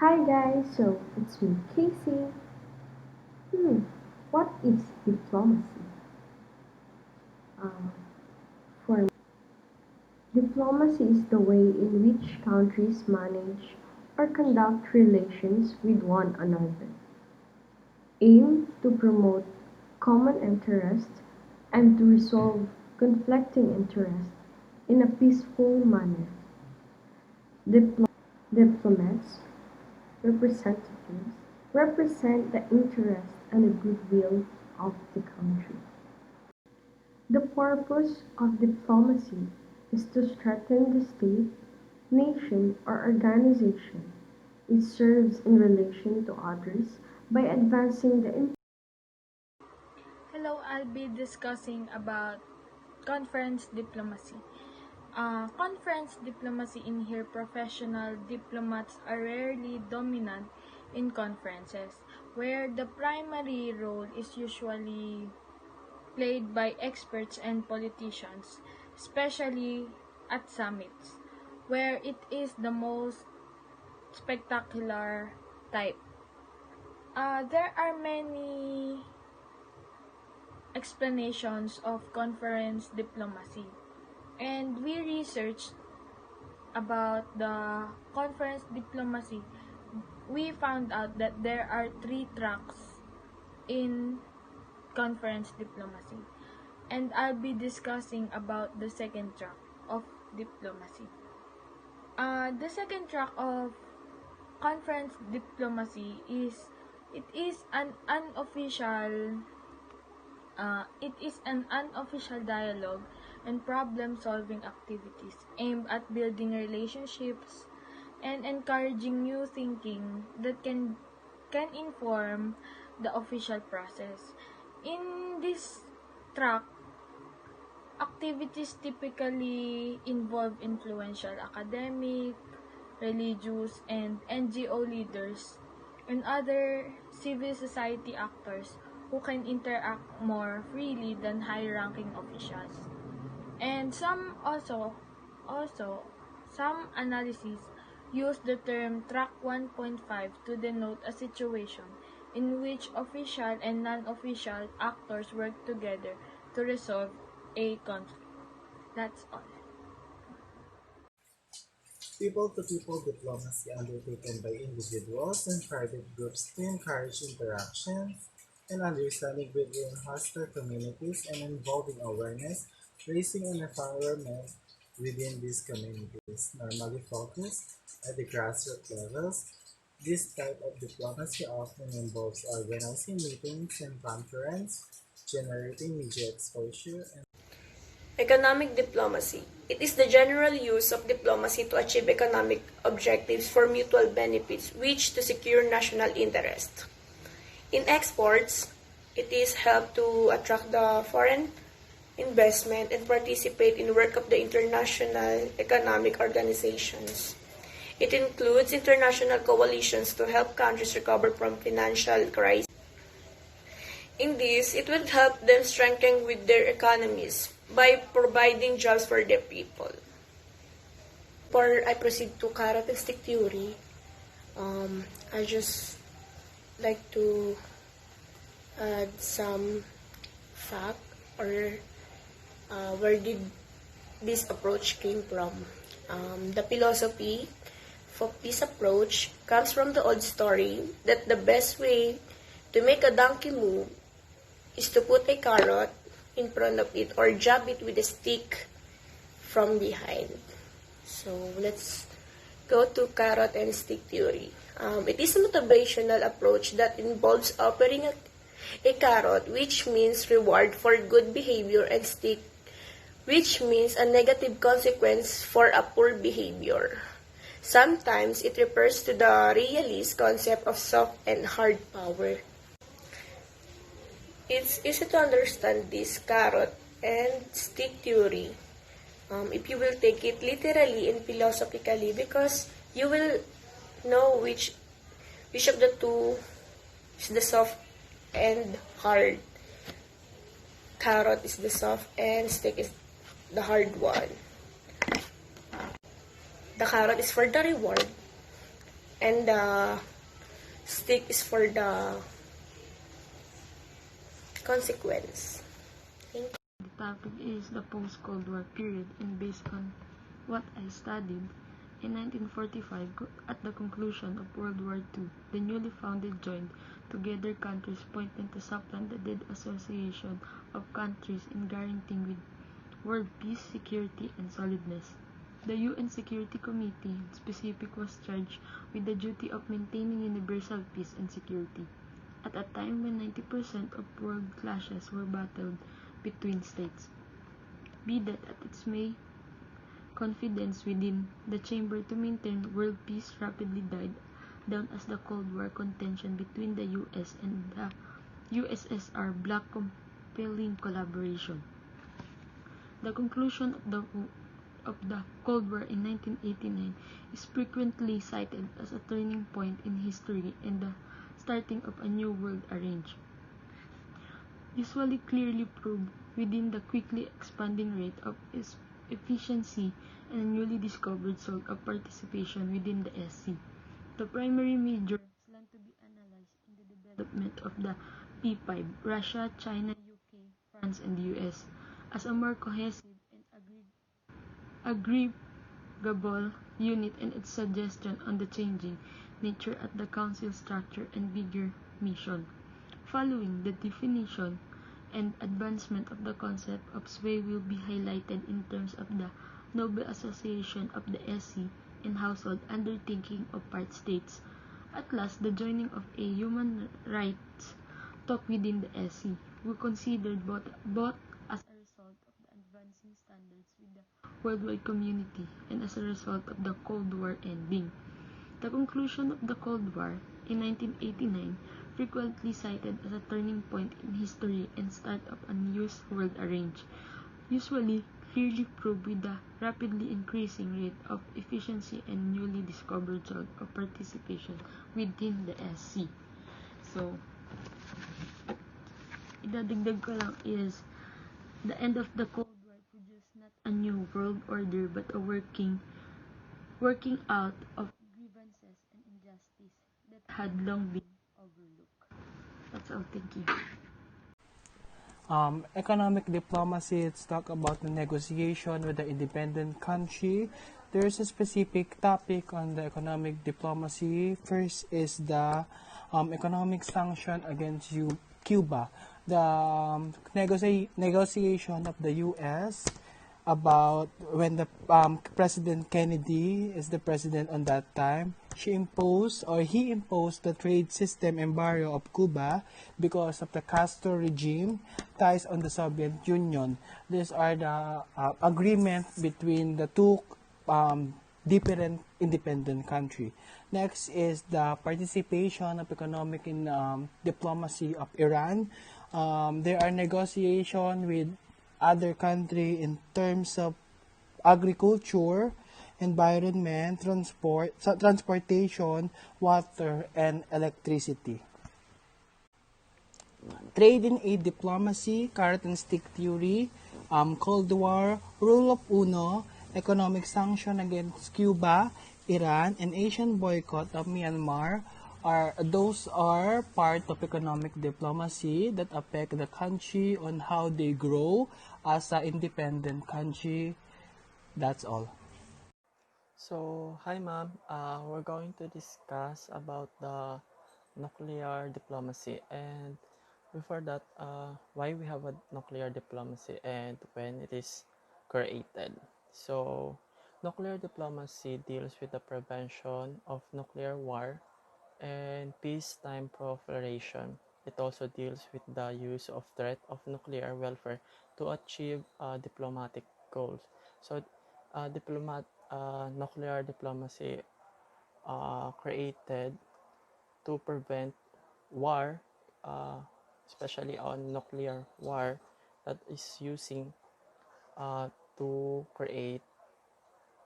Hi guys, so it's me, Casey. Hmm, what is diplomacy? Uh, for me, diplomacy is the way in which countries manage or conduct relations with one another, aim to promote common interests and to resolve conflicting interests in a peaceful manner. Diplomats, representatives, represent the interests and the goodwill of the country. The purpose of diplomacy is to strengthen the state, nation, or organization it serves in relation to others by advancing the Hello, I'll be discussing about conference diplomacy. Conference diplomacy in here, professional diplomats are rarely dominant in conferences, where the primary role is usually played by experts and politicians, especially at summits, where it is the most spectacular type. There are many explanations of conference diplomacy. And we researched about the conference diplomacy. We found out that there are three tracks in conference diplomacy. And I'll be discussing about the second track of diplomacy. The second track of conference diplomacy is it is an unofficial dialogue and problem-solving activities aimed at building relationships and encouraging new thinking that can inform the official process. In this track, activities typically involve influential academic, religious, and NGO leaders and other civil society actors who can interact more freely than high-ranking officials. And also some analyses use the term track 1.5 to denote a situation in which official and non-official actors work together to resolve a conflict. That's all. People-to-people diplomacy undertaken by individuals and private groups to encourage interactions and understanding within hostile communities and involving awareness, raising and empowerment within these communities, normally focused at the grassroots levels. This type of diplomacy often involves organizing meetings and conferences, generating media exposure, and Economic diplomacy. It is the general use of diplomacy to achieve economic objectives for mutual benefits which to secure national interest. In exports, it is help to attract the foreign investment and participate in work of the international economic organizations. It includes international coalitions to help countries recover from financial crisis. In this, it will help them strengthen with their economies by providing jobs for their people. Before I proceed to carrot and stick theory, I just like to add some fact or where did this approach came from. The philosophy for peace approach comes from the old story that the best way to make a donkey move is to put a carrot in front of it or jab it with a stick from behind. So let's go to carrot and stick theory. It is a motivational approach that involves offering a carrot, which means reward for good behavior, and stick, which means a negative consequence for a poor behavior. Sometimes it refers to the realist concept of soft and hard power. It's easy to understand this carrot and stick theory if you will take it literally and philosophically, because you will know which of the two is the soft and hard. Carrot is the soft and stick is the hard one. The carrot is for the reward and the stick is for the consequence. Thank you. The topic is the post-Cold War period, and based on what I studied, in 1945, at the conclusion of World War II, the newly founded joined together countries pointed to supplant the dead association of countries in guaranteeing with world peace, security, and solidness. The UN Security Committee in specific was charged with the duty of maintaining universal peace and security at a time when 90% of world clashes were battled between states. Be that at its may confidence within the chamber to maintain world peace rapidly died down as the Cold War contention between the US and the USSR blocked compelling collaboration. The conclusion of the Cold War in 1989 is frequently cited as a turning point in history and the starting of a new world arrangement, usually clearly proved within the quickly expanding rate of efficiency and a newly discovered sort of participation within the SC. The primary major land to be analyzed in the development of the P5, Russia, China, UK, France, and the US, as a more cohesive and agreeable unit and its suggestion on the changing nature at the Council structure and bigger mission. Following the definition and advancement of the concept of sway will be highlighted in terms of the noble association of the SC and household undertaking of part states. At last, the joining of a human rights talk within the SC were considered both as a result of the advancing standards with the worldwide community and as a result of the Cold War ending. The conclusion of the Cold War in 1989 frequently cited as a turning point in history and start of a new world arrangement, usually clearly proved with the rapidly increasing rate of efficiency and newly discovered zone of participation within the SC. So, idadagdag ko lang is the end of the Cold War produced not a new world order but a working out of grievances and injustice that had long been overlooked. That's all. Thank you. Economic diplomacy, let's talk about the negotiation with the independent country. There's a specific topic on the economic diplomacy. First is the economic sanction against Cuba. The negotiation of the U.S. about when the President Kennedy is the president on that time, he imposed the trade system embargo of Cuba because of the Castro regime ties on the Soviet Union. These are the agreement between the two different independent country. Next is the participation of economic in diplomacy of Iran. There are negotiation with other country in terms of agriculture, environment, transportation, water, and electricity. Trade and aid diplomacy, carrot and stick theory, Cold War, rule of Uno, economic sanction against Cuba, Iran, and Asian boycott of Myanmar those are part of economic diplomacy that affect the country on how they grow as an independent country. That's all. So, hi ma'am. We're going to discuss about the nuclear diplomacy, and before that, why we have a nuclear diplomacy and when it is created. So, nuclear diplomacy deals with the prevention of nuclear war and peacetime proliferation. It also deals with the use of threat of nuclear warfare to achieve diplomatic goals. So, nuclear diplomacy created to prevent war, uh, especially on nuclear war that is using to create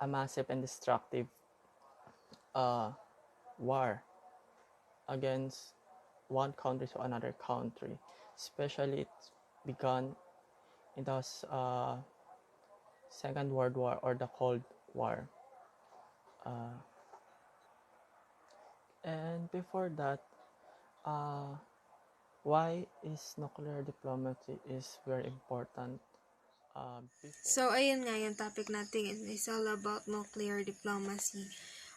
a massive and destructive war against one country to another country. Especially it began in the Second World War or the Cold War. And before that, uh, why is nuclear diplomacy is very important before? So, ayun nga yung topic natin is all about nuclear diplomacy.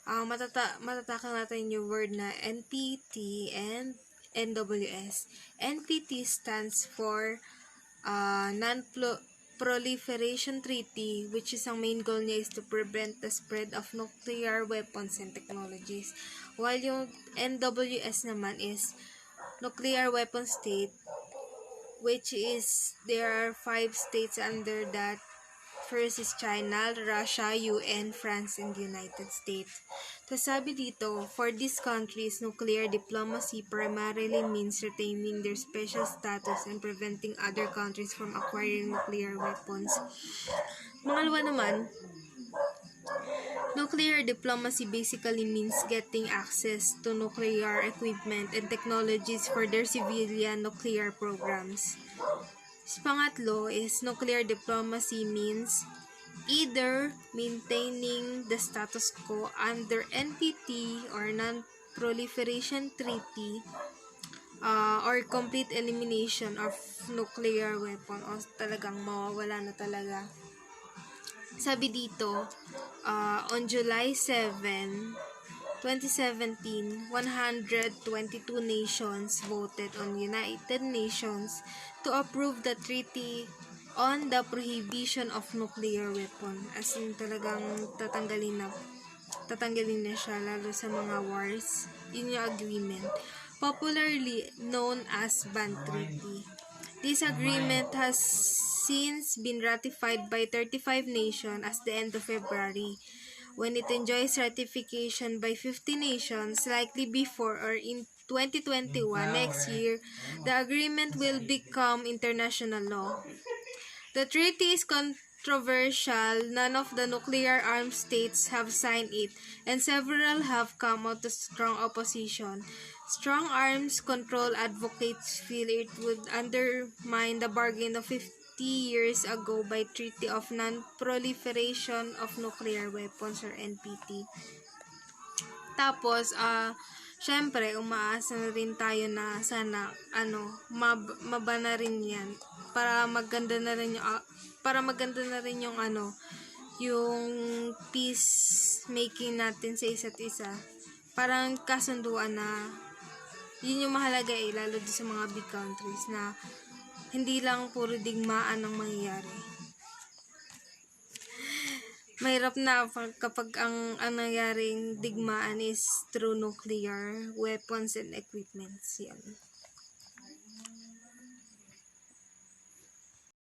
Matatakan natin yung word na NPT and NWS. NPT stands for Non-Proliferation Treaty, which is ang main goal niya is to prevent the spread of nuclear weapons and technologies. While yung NWS naman is Nuclear Weapon State, which is there are 5 states under that. First is China, Russia, UN, France, and United States. Tapos sabi dito, for these countries, nuclear diplomacy primarily means retaining their special status and preventing other countries from acquiring nuclear weapons. Pangalawa naman, nuclear diplomacy basically means getting access to nuclear equipment and technologies for their civilian nuclear programs. Pangatlo is nuclear diplomacy means either maintaining the status quo under NPT or Non-Proliferation Treaty or complete elimination of nuclear weapon o talagang mawawala na talaga. Sabi dito, on July 7, 2017, 122 nations voted on United Nations to approve the treaty on the prohibition of nuclear weapon. As in talagang tatanggalin na siya lalo sa mga wars. Yun yung agreement. Popularly known as Ban Treaty. This agreement has since been ratified by 35 nations as the end of February, when it enjoys ratification by 50 nations, likely before or in 2021, next year, the agreement will become international law. The treaty is controversial. None of the nuclear-armed states have signed it, and several have come out to strong opposition. Strong arms control advocates feel it would undermine the bargain of 50 years ago by Treaty of Non-Proliferation of Nuclear Weapons or NPT. Tapos, syempre, umaasa na rin tayo na sana, maba na rin yan. Para maganda na rin yung, yung peace making natin sa isa't isa. Parang kasunduan na, yun yung mahalaga lalo sa mga big countries na hindi lang puro digmaan ang mangyayari. Mahirap na kapag ang nangyaring digmaan is through nuclear weapons and equipments. Yan.